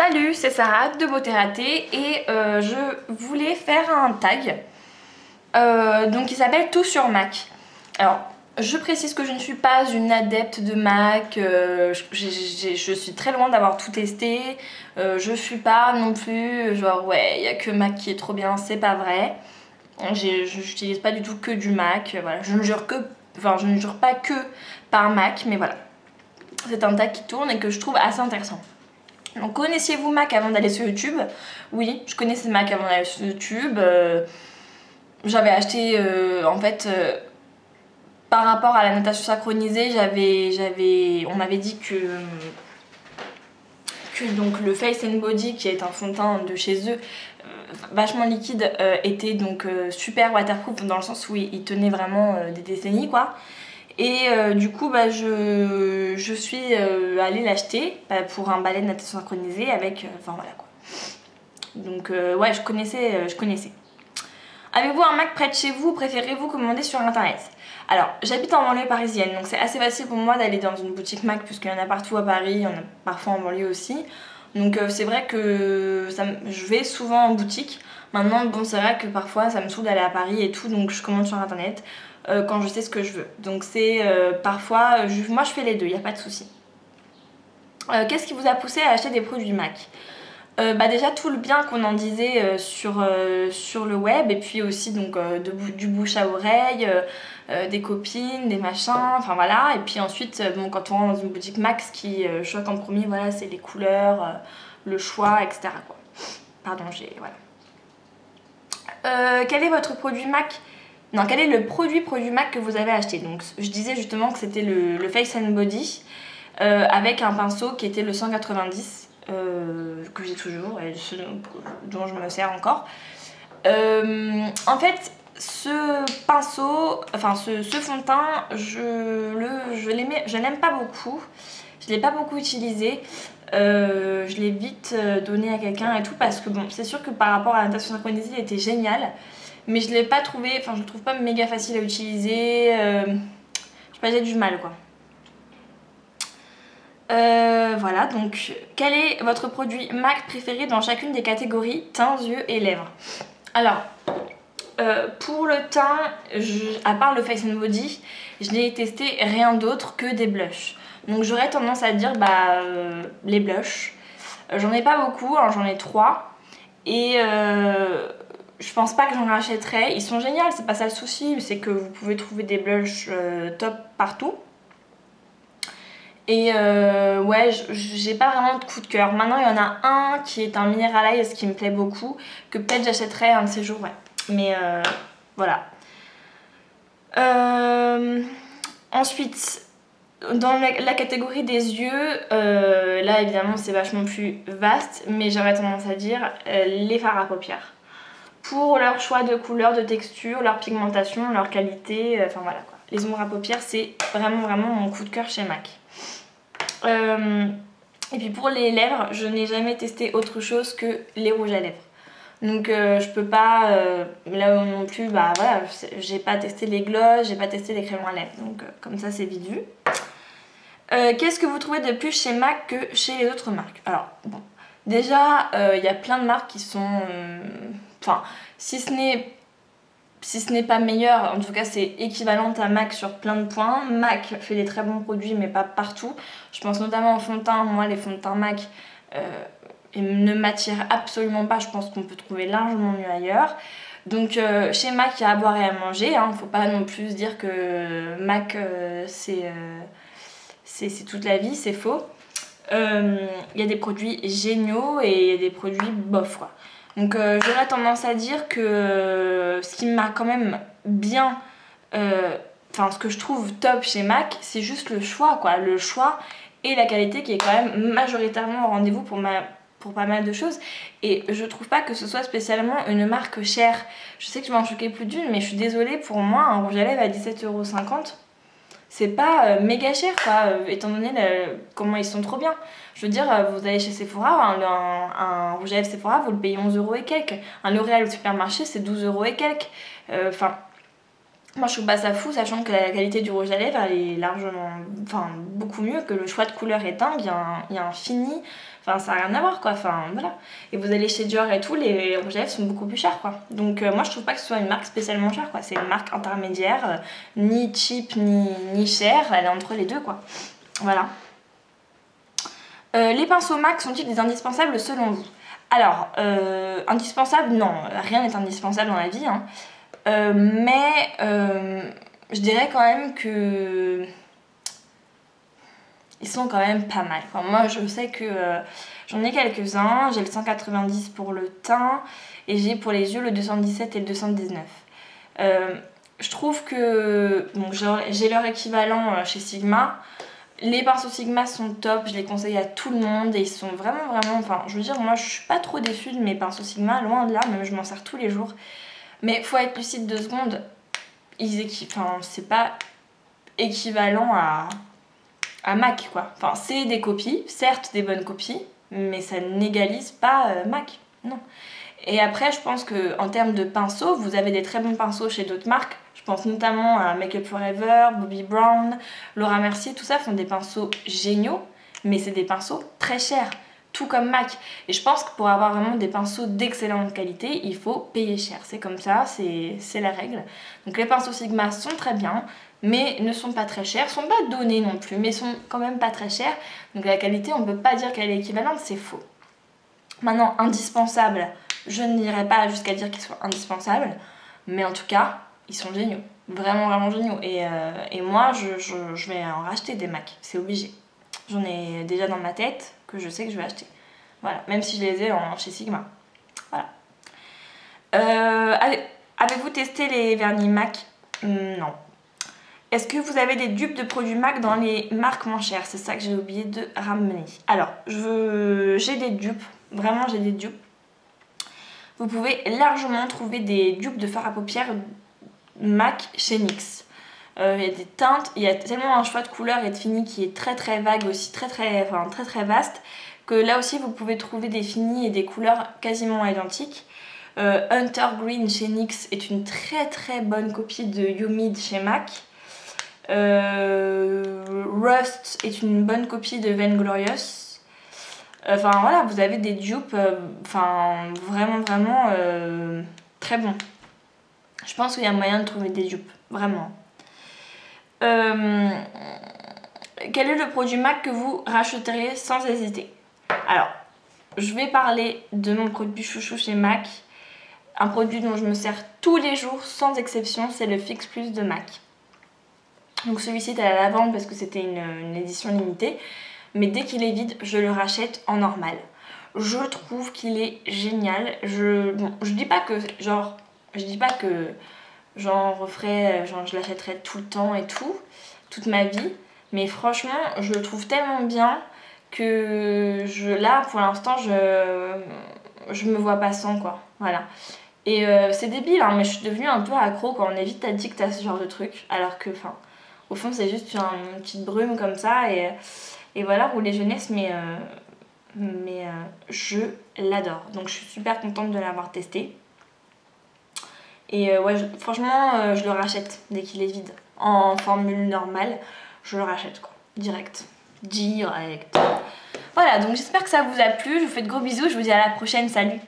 Salut, c'est Sarah de Beauté Ratée et je voulais faire un tag donc qui s'appelle Tout sur Mac. Alors, je précise que je ne suis pas une adepte de Mac, je suis très loin d'avoir tout testé, je suis pas non plus genre ouais, il n'y a que Mac qui est trop bien, c'est pas vrai. J'utilise pas du tout que du Mac, voilà. Je ne jure pas que par Mac, mais voilà. C'est un tag qui tourne et que je trouve assez intéressant. Donc connaissiez-vous Mac avant d'aller sur YouTube? Oui, je connaissais Mac avant d'aller sur YouTube. J'avais acheté en fait par rapport à la natation synchronisée, on m'avait dit que donc le Face and Body, qui est un fond de teint de chez eux, vachement liquide, était donc super waterproof dans le sens où il tenait vraiment des décennies quoi. Et du coup je suis allée l'acheter pour un balai de natation synchronisé avec enfin voilà quoi. Donc ouais, je connaissais. Avez-vous un Mac près de chez vous? Préférez-vous commander sur internet? Alors j'habite en banlieue parisienne, donc c'est assez facile pour moi d'aller dans une boutique Mac puisqu'il y en a partout à Paris, il y en a parfois en banlieue aussi. Donc c'est vrai que je vais souvent en boutique. Maintenant bon, c'est vrai que parfois ça me saoule d'aller à Paris et tout, donc je commande sur internet quand je sais ce que je veux. Donc c'est parfois, moi je fais les deux, il n'y a pas de souci. Qu'est-ce qui vous a poussé à acheter des produits Mac? Déjà tout le bien qu'on en disait sur le web, et puis aussi donc du bouche à oreille, des copines, des machins, enfin voilà. Et puis ensuite bon, quand on rentre dans une boutique Mac, ce qui choque en premier, voilà, c'est les couleurs, le choix, etc. quoi. Pardon, voilà. Quel est votre produit Mac? Non, quel est le produit Mac que vous avez acheté? Donc je disais justement que c'était le Face and Body avec un pinceau qui était le 190 que j'ai toujours et dont je me sers encore. En fait, ce pinceau, enfin ce fond de teint, je l'aime pas beaucoup. Je l'ai pas beaucoup utilisé. Je l'ai vite donné à quelqu'un et tout parce que bon, c'est sûr que par rapport à la natation synchronisée, il était génial. Mais je l'ai pas trouvé, enfin je le trouve pas méga facile à utiliser. Je sais pas, j'ai du mal quoi. Voilà, donc quel est votre produit Mac préféré dans chacune des catégories teint, yeux et lèvres? Alors, pour le teint, à part le Face and Body, je n'ai testé rien d'autre que des blushs. Donc j'aurais tendance à dire les blushs. J'en ai pas beaucoup, hein, j'en ai 3. Et je pense pas que j'en rachèterai. Ils sont géniaux, c'est pas ça le souci, c'est que vous pouvez trouver des blushs top partout. Et ouais, j'ai pas vraiment de coup de cœur. Maintenant, il y en a un qui est un Mineralize qui me plaît beaucoup, que peut-être j'achèterai un de ces jours, ouais. Mais voilà. Ensuite, dans la catégorie des yeux, là évidemment c'est vachement plus vaste, mais j'aurais tendance à dire les fards à paupières. Pour leur choix de couleur, de texture, leur pigmentation, leur qualité, enfin voilà quoi. Les ombres à paupières, c'est vraiment mon coup de cœur chez MAC. Et puis pour les lèvres, je n'ai jamais testé autre chose que les rouges à lèvres. Donc je peux pas, là non plus, bah voilà, j'ai pas testé les gloss, j'ai pas testé les crayons à lèvres. Donc comme ça c'est vite vu. Qu'est-ce que vous trouvez de plus chez MAC que chez les autres marques? Alors bon, déjà il y a plein de marques qui sont, enfin si ce n'est pas meilleur, en tout cas c'est équivalente à MAC sur plein de points. MAC fait des très bons produits mais pas partout. Je pense notamment aux fonds de teint. Moi les fonds de teint MAC ne m'attirent absolument pas. Je pense qu'on peut trouver largement mieux ailleurs. Donc chez MAC il y a à boire et à manger, hein. Faut pas non plus dire que MAC c'est toute la vie, c'est faux. Il y a des produits géniaux et il y a des produits bof quoi. Donc j'aurais tendance à dire que ce qui m'a quand même bien, enfin ce que je trouve top chez MAC, c'est juste le choix quoi, le choix et la qualité qui est quand même majoritairement au rendez-vous pour pas mal de choses. Et je trouve pas que ce soit spécialement une marque chère. Je sais que je vais en choquer plus d'une, mais je suis désolée, pour moi un rouge à lèvres à 17,50 €, c'est pas méga cher quoi, étant donné comment ils sont trop bien. Je veux dire, vous allez chez Sephora, un rouge à lèvres Sephora, vous le payez 11 € et quelques. Un L'Oréal au supermarché, c'est 12 € et quelques. Enfin, Moi je trouve pas ça fou, sachant que la qualité du rouge à lèvres elle est largement, enfin beaucoup mieux, que le choix de couleur est dingue, il y a un fini, enfin ça n'a rien à voir quoi, enfin voilà. Et vous allez chez Dior et tout, les rouges à lèvres sont beaucoup plus chers quoi. Donc moi je trouve pas que ce soit une marque spécialement chère quoi, c'est une marque intermédiaire, ni cheap ni chère, elle est entre les deux quoi. Voilà. Les pinceaux MAC sont-ils des indispensables selon vous? Alors, indispensable, non, rien n'est indispensable dans la vie, hein. Mais je dirais quand même que ils sont quand même pas mal. Enfin, moi je sais que j'en ai quelques-uns, j'ai le 190 pour le teint et j'ai pour les yeux le 217 et le 219. Je trouve que bon, j'ai leur équivalent chez Sigma. Les pinceaux Sigma sont top, je les conseille à tout le monde et ils sont vraiment, enfin je veux dire, moi je suis pas trop déçue de mes pinceaux Sigma, loin de là, même je m'en sers tous les jours. Mais faut être lucide 2 secondes, enfin c'est pas équivalent à MAC quoi. Enfin c'est des copies, certes des bonnes copies, mais ça n'égalise pas MAC, non. Et après je pense qu'en termes de pinceaux, vous avez des très bons pinceaux chez d'autres marques. Je pense notamment à Make Up For Ever, Bobbi Brown, Laura Mercier, tout ça font des pinceaux géniaux, mais c'est des pinceaux très chers, tout comme MAC. Et je pense que pour avoir vraiment des pinceaux d'excellente qualité, il faut payer cher. C'est comme ça, c'est la règle. Donc les pinceaux Sigma sont très bien, mais ne sont pas très chers, sont pas donnés non plus, mais sont quand même pas très chers. Donc la qualité, on ne peut pas dire qu'elle est équivalente, c'est faux. Maintenant, indispensable, je n'irai pas jusqu'à dire qu'ils soient indispensables, mais en tout cas, ils sont géniaux. Vraiment géniaux. Et moi, je vais en racheter des MAC, c'est obligé. J'en ai déjà dans ma tête que je sais que je vais acheter. Voilà, même si je les ai chez Sigma. Voilà. Avez-vous testé les vernis MAC? Non. Est-ce que vous avez des dupes de produits MAC dans les marques moins chères? C'est ça que j'ai oublié de ramener. Alors, j'ai des dupes. Vraiment, j'ai des dupes. Vous pouvez largement trouver des dupes de fard à paupières MAC chez NYX. Il y a des teintes, il y a tellement un choix de couleurs et de finis qui est très vague aussi, très vaste, que là aussi vous pouvez trouver des finis et des couleurs quasiment identiques. Hunter Green chez NYX est une très bonne copie de Humid chez MAC. Rust est une bonne copie de Vainglorious. Enfin voilà, vous avez des dupes vraiment très bons. Je pense qu'il y a moyen de trouver des dupes, vraiment. Quel est le produit MAC que vous rachèteriez sans hésiter? Alors, je vais parler de mon produit chouchou chez MAC. Un produit dont je me sers tous les jours sans exception, c'est le Fix Plus de MAC. Donc celui-ci est à la vente parce que c'était une édition limitée. Mais dès qu'il est vide, je le rachète en normal. Je trouve qu'il est génial. Je dis pas que j'en referai, je l'achèterai tout le temps et tout, toute ma vie. Mais franchement, je le trouve tellement bien que là, pour l'instant, je me vois pas sans quoi. Voilà. Et c'est débile, hein, mais je suis devenue un peu accro quand on est vite addict à ce genre de truc. Alors que, au fond, c'est juste une petite brume comme ça et voilà, rouler jeunesse, mais je l'adore. Donc je suis super contente de l'avoir testé. Et ouais, franchement, je le rachète dès qu'il est vide. En formule normale, je le rachète quoi. Direct. Voilà, donc j'espère que ça vous a plu. Je vous fais de gros bisous. Je vous dis à la prochaine. Salut!